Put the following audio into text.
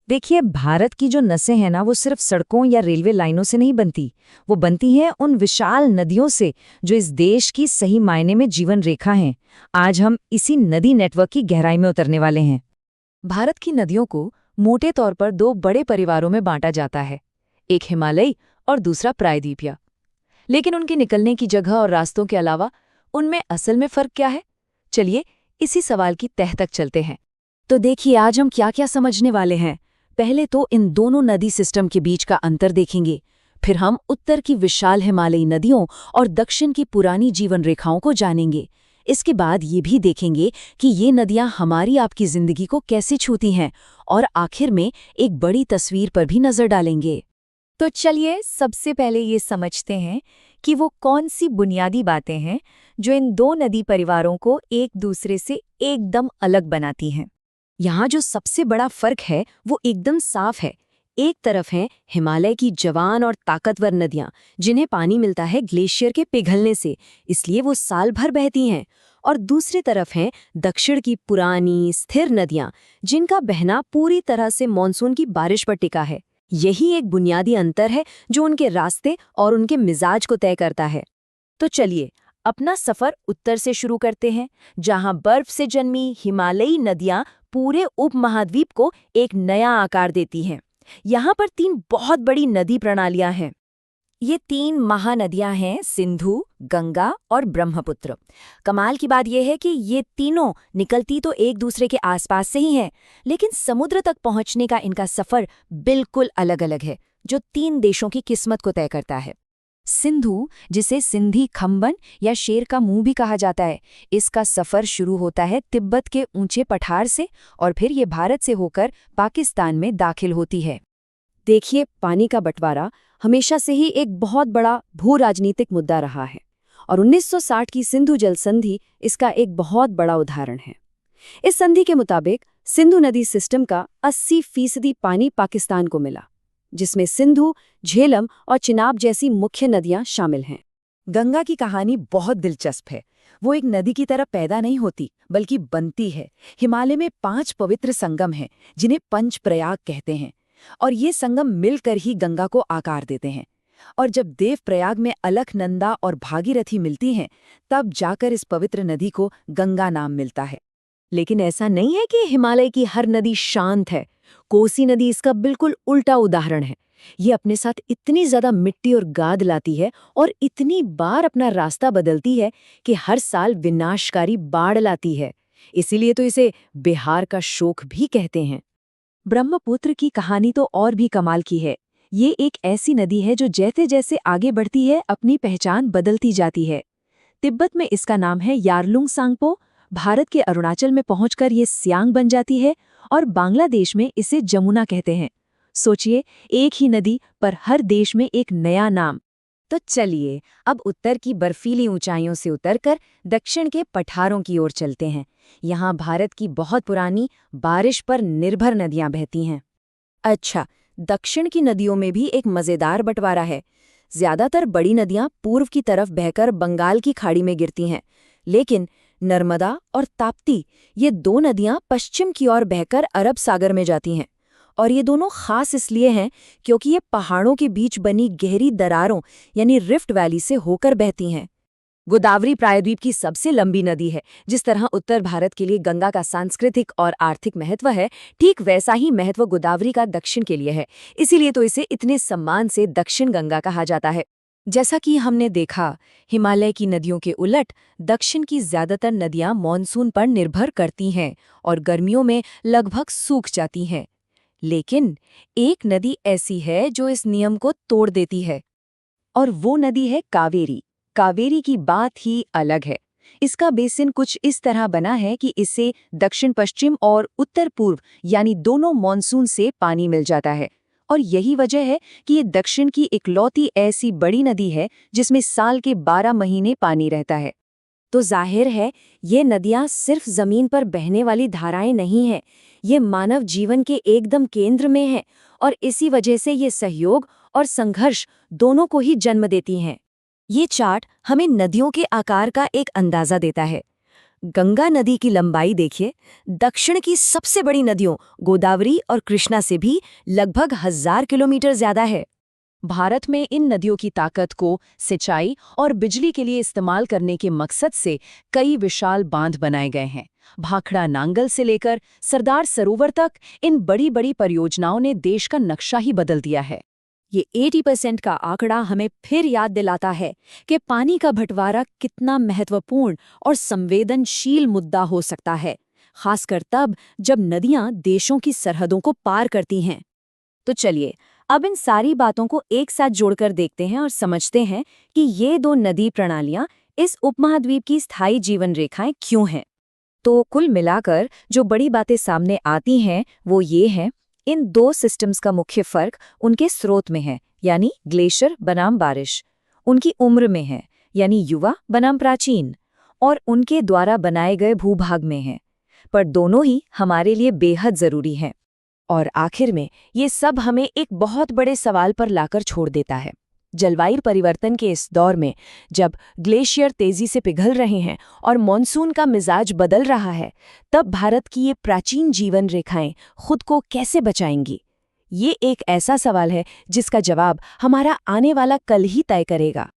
देखिए, भारत की जो नसें हैं ना, वो सिर्फ सड़कों या रेलवे लाइनों से नहीं बनती। वो बनती हैं उन विशाल नदियों से जो इस देश की सही मायने में जीवन रेखा हैं। आज हम इसी नदी नेटवर्क की गहराई में उतरने वाले हैं। भारत की नदियों को मोटे तौर पर दो बड़े परिवारों में बांटा जाता है, एक हिमालयी और दूसरा प्रायद्वीपीय। लेकिन उनके निकलने की जगह और रास्तों के अलावा उनमें असल में फर्क क्या है? चलिए इसी सवाल की तह तक चलते हैं। तो देखिए, आज हम क्या क्या समझने वाले हैं। पहले तो इन दोनों नदी सिस्टम के बीच का अंतर देखेंगे। फिर हम उत्तर की विशाल हिमालयी नदियों और दक्षिण की पुरानी जीवन रेखाओं को जानेंगे। इसके बाद ये भी देखेंगे कि ये नदियां हमारी आपकी जिंदगी को कैसे छूती हैं, और आखिर में एक बड़ी तस्वीर पर भी नजर डालेंगे। तो चलिए सबसे पहले ये समझते हैं कि वो कौन सी बुनियादी बातें हैं जो इन दो नदी परिवारों को एक दूसरे से एकदम अलग बनाती हैं। यहाँ जो सबसे बड़ा फर्क है वो एकदम साफ है। एक तरफ हैं हिमालय की जवान और ताकतवर नदियाँ, जिन्हें पानी मिलता है ग्लेशियर के पिघलने से, इसलिए वो साल भर बहती हैं। और दूसरी तरफ हैं दक्षिण की पुरानी स्थिर नदियाँ, जिनका बहना पूरी तरह से मानसून की बारिश पर टिका है। यही एक बुनियादी अंतर है जो उनके रास्ते और उनके मिजाज को तय करता है। तो चलिए अपना सफर उत्तर से शुरू करते हैं, जहां बर्फ से जन्मी हिमालयी नदियां पूरे उपमहाद्वीप को एक नया आकार देती हैं। यहाँ पर तीन बहुत बड़ी नदी प्रणालियां हैं। ये तीन महानदियां हैं, सिंधु, गंगा और ब्रह्मपुत्र। कमाल की बात यह है कि ये तीनों निकलती तो एक दूसरे के आसपास से ही हैं, लेकिन समुद्र तक पहुंचने का इनका सफर बिल्कुल अलग-अलग है, जो तीन देशों की किस्मत को तय करता है। सिंधु, जिसे सिंधी खंबन या शेर का मुंह भी कहा जाता है, इसका सफर शुरू होता है तिब्बत के ऊंचे पठार से और फिर ये भारत से होकर पाकिस्तान में दाखिल होती है। देखिए, पानी का बंटवारा हमेशा से ही एक बहुत बड़ा भू-राजनीतिक मुद्दा रहा है, और 1960 की सिंधु जल संधि इसका एक बहुत बड़ा उदाहरण है। इस संधि के मुताबिक सिंधु नदी सिस्टम का 80% पानी पाकिस्तान को मिला, जिसमें सिंधु, झेलम और चिनाब जैसी मुख्य नदियां शामिल हैं। गंगा की कहानी बहुत दिलचस्प है। वो एक नदी की तरह पैदा नहीं होती, बल्कि बनती है। हिमालय में 5 पवित्र संगम हैं, जिन्हें पंचप्रयाग कहते हैं, और ये संगम मिलकर ही गंगा को आकार देते हैं। और जब देवप्रयाग में अलकनंदा और भागीरथी मिलती हैं, तब जाकर इस पवित्र नदी को गंगा नाम मिलता है। लेकिन ऐसा नहीं है कि हिमालय की हर नदी शांत है। कोसी नदी इसका बिल्कुल उल्टा उदाहरण है। ये अपने साथ इतनी ज्यादा मिट्टी और गाद लाती है और इतनी बार अपना रास्ता बदलती है कि हर साल विनाशकारी बाढ़ लाती है। इसीलिए तो इसे बिहार का शोक भी कहते हैं। ब्रह्मपुत्र की कहानी तो और भी कमाल की है। ये एक ऐसी नदी है जो जैसे जैसे आगे बढ़ती है अपनी पहचान बदलती जाती है। तिब्बत में इसका नाम है यारलुंग सांगपो, भारत के अरुणाचल में पहुंचकर ये सियांग बन जाती है, और बांग्लादेश में इसे जमुना कहते हैं। सोचिए, एक ही नदी पर हर देश में एक नया नाम। तो चलिए अब उत्तर की बर्फीली ऊंचाइयों से उतरकर दक्षिण के पठारों की ओर चलते हैं। यहाँ भारत की बहुत पुरानी बारिश पर निर्भर नदियां बहती हैं। अच्छा, दक्षिण की नदियों में भी एक मजेदार बंटवारा है। ज्यादातर बड़ी नदियां पूर्व की तरफ बहकर बंगाल की खाड़ी में गिरती हैं, लेकिन नर्मदा और ताप्ती, ये दो नदियां पश्चिम की ओर बहकर अरब सागर में जाती हैं। और ये दोनों खास इसलिए हैं क्योंकि ये पहाड़ों के बीच बनी गहरी दरारों यानी रिफ्ट वैली से होकर बहती हैं। गोदावरी प्रायद्वीप की सबसे लंबी नदी है। जिस तरह उत्तर भारत के लिए गंगा का सांस्कृतिक और आर्थिक महत्व है, ठीक वैसा ही महत्व गोदावरी का दक्षिण के लिए है। इसीलिए तो इसे इतने सम्मान से दक्षिण गंगा कहा जाता है। जैसा कि हमने देखा, हिमालय की नदियों के उलट दक्षिण की ज्यादातर नदियां मानसून पर निर्भर करती हैं और गर्मियों में लगभग सूख जाती हैं। लेकिन एक नदी ऐसी है जो इस नियम को तोड़ देती है, और वो नदी है कावेरी। कावेरी की बात ही अलग है। इसका बेसिन कुछ इस तरह बना है कि इसे दक्षिण पश्चिम और उत्तर पूर्व यानी दोनों मॉनसून से पानी मिल जाता है, और यही वजह है कि ये दक्षिण की इकलौती ऐसी बड़ी नदी है जिसमें साल के 12 महीने पानी रहता है। तो जाहिर है, ये नदियां सिर्फ जमीन पर बहने वाली धाराएं नहीं हैं, ये मानव जीवन के एकदम केंद्र में हैं, और इसी वजह से ये सहयोग और संघर्ष दोनों को ही जन्म देती हैं। ये चार्ट हमें नदियों के आकार का एक अंदाजा देता है। गंगा नदी की लंबाई देखिए, दक्षिण की सबसे बड़ी नदियों गोदावरी और कृष्णा से भी लगभग 1000 किलोमीटर ज्यादा है। भारत में इन नदियों की ताकत को सिंचाई और बिजली के लिए इस्तेमाल करने के मकसद से कई विशाल बांध बनाए गए हैं। भाखड़ा नांगल से लेकर सरदार सरोवर तक इन बड़ी बड़ी परियोजनाओं ने देश का नक्शा ही बदल दिया है। ये 80% का आंकड़ा हमें फिर याद दिलाता है कि पानी का बंटवारा कितना महत्वपूर्ण और संवेदनशील मुद्दा हो सकता है, खासकर तब जब नदियां देशों की सरहदों को पार करती हैं। तो चलिए अब इन सारी बातों को एक साथ जोड़कर देखते हैं और समझते हैं कि ये दो नदी प्रणालियां इस उपमहाद्वीप की स्थायी जीवन रेखाएं क्यों हैं। तो कुल मिलाकर जो बड़ी बातें सामने आती हैं वो ये हैं, इन दो सिस्टम्स का मुख्य फर्क उनके स्रोत में है, यानी ग्लेशियर बनाम बारिश, उनकी उम्र में है, यानी युवा बनाम प्राचीन, और उनके द्वारा बनाए गए भूभाग में है। पर दोनों ही हमारे लिए बेहद जरूरी हैं। और आखिर में ये सब हमें एक बहुत बड़े सवाल पर लाकर छोड़ देता है। जलवायु परिवर्तन के इस दौर में जब ग्लेशियर तेजी से पिघल रहे हैं और मॉनसून का मिजाज बदल रहा है, तब भारत की ये प्राचीन जीवन रेखाएं खुद को कैसे बचाएंगी? ये एक ऐसा सवाल है जिसका जवाब हमारा आने वाला कल ही तय करेगा।